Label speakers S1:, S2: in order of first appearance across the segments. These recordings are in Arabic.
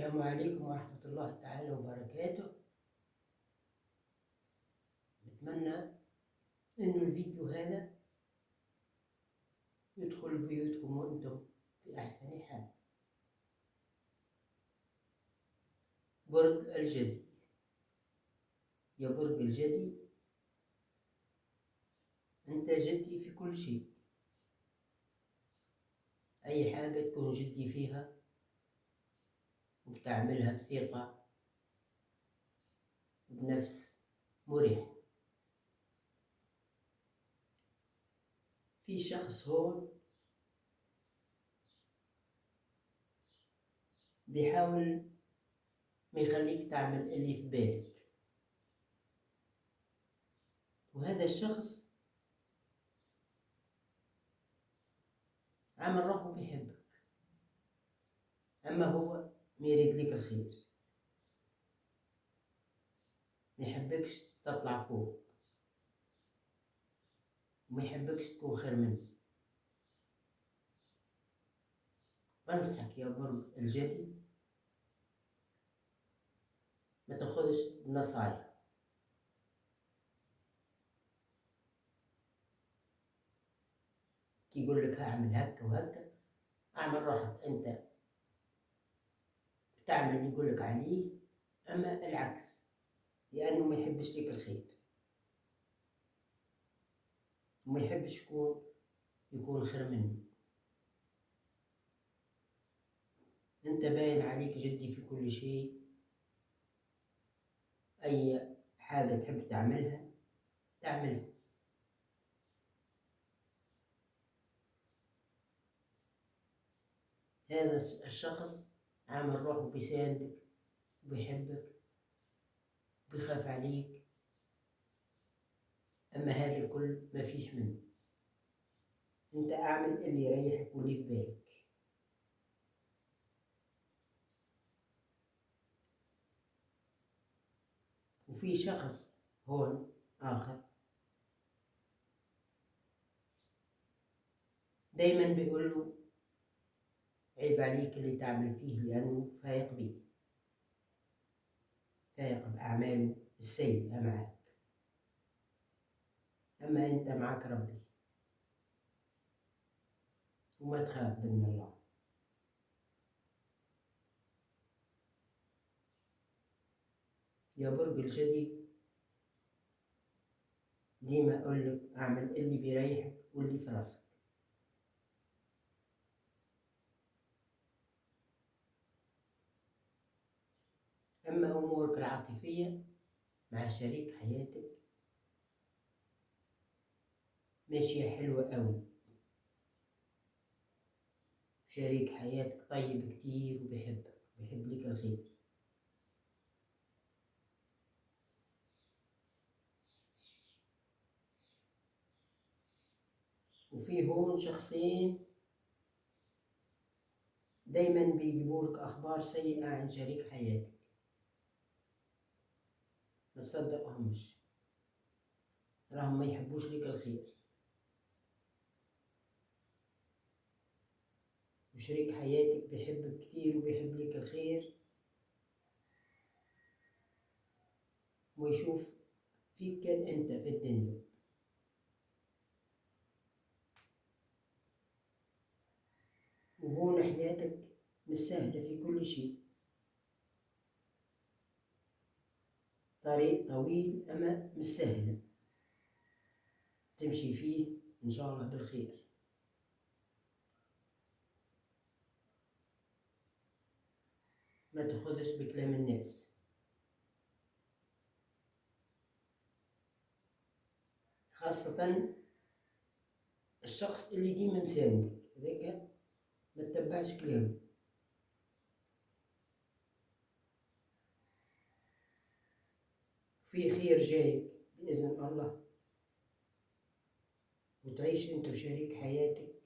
S1: السلام عليكم ورحمة الله تعالى وبركاته. بتمنى إنه الفيديو هذا يدخل بيوتكم وأنتم في أحسن حال. برج الجدي. يا برج الجدي، أنت جدي في كل شيء. أي حاجة تكون جدي فيها وبتعملها بثقة وبنفس مريح. في شخص هون بيحاول ما يخليك تعمل اللي في بالك، وهذا الشخص عامل روحه بيحبك، أما هو ما يريد لك الخير، ما يحبكش تطلع فوق، وما يحبكش تكون خير منه. بنصحك يا برج الجدي ما تاخذش بنصايح. كي يقول لك اعمل هكا وهكا، اعمل روحك انت بتعمل اللي يقول لك عليه، اما العكس، لانه ما يحبش لك الخير وما يحبش يكون خير منه. انت باين عليك جدي في كل شيء، اي حاجة تحب تعملها. هذا الشخص عامل روحه بيساندك وبيحبك وبيخاف عليك، اما هذا الكل ما فيش منه. انت اعمل اللي يريحك واللي في بالك. وفي شخص هون آخر دايما بيقول له عيب عليك اللي تعمل فيه، لأنه فايق بيه، فايق بأعماله السيئة معك، أما أنت معك ربي وما تخاف من الله. يا برج الجدي، ديما أقول لك أعمل اللي بيريحك واللي في راسك. أما أمورك العاطفية مع شريك حياتك ماشية حلوة أوي. شريك حياتك طيب كتير وبيحبك، بيحب لك الخير. وفي هون شخصين دايما بيجيبولك أخبار سيئة عن شريك حياتك، ما تصدقهمش، راهم ما يحبوش لك الخير. وشريك حياتك بيحبك كتير وبيحب لك الخير، ويشوف فيك كان أنت في الدنيا. وهون حياتك مش سهلة في كل شيء، طريق طويل أما مش سهل تمشي فيه إن شاء الله بالخير. ما تاخذش بكلام الناس، خاصة الشخص اللي ديما مساندك هذاك ما تتبعش كلامه. في خير جايك بإذن الله، وتعيش أنت وشريك حياتك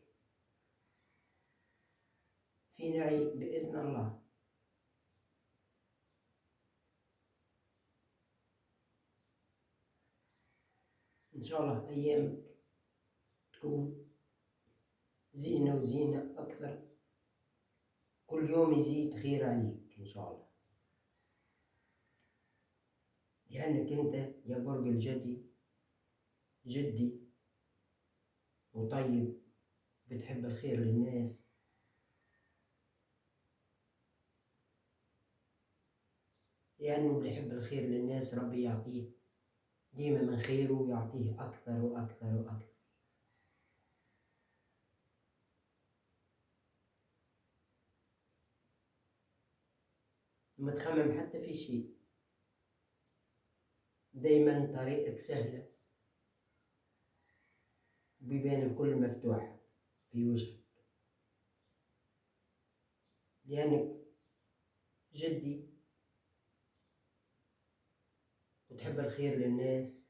S1: في نعيم بإذن الله. إن شاء الله أيامك تكون زينة وزينة أكثر، كل يوم يزيد خير عليك إن شاء الله، لأنك أنت يا برج الجدي جدي وطيب، بتحب الخير للناس، لأنه اللي يحب الخير للناس ربي يعطيه ديما من خيره ويعطيه أكثر وأكثر وأكثر. ما تخمم حتى في شيء، دايما طريقك سهلة وبيبان الكل مفتوحة في وجهك، لأنك جدي وتحب الخير للناس،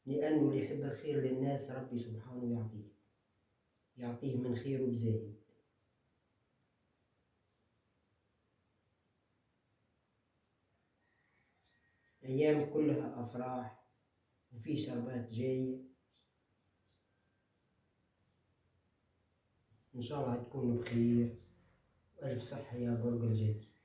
S1: لأنه اللي يحب الخير للناس ربي سبحانه يعطيه من خيره بزايد. أيام كلها أفراح وفي شربات جاية، إن شاء الله تكون بخير وألف صحة يا برج الجدي.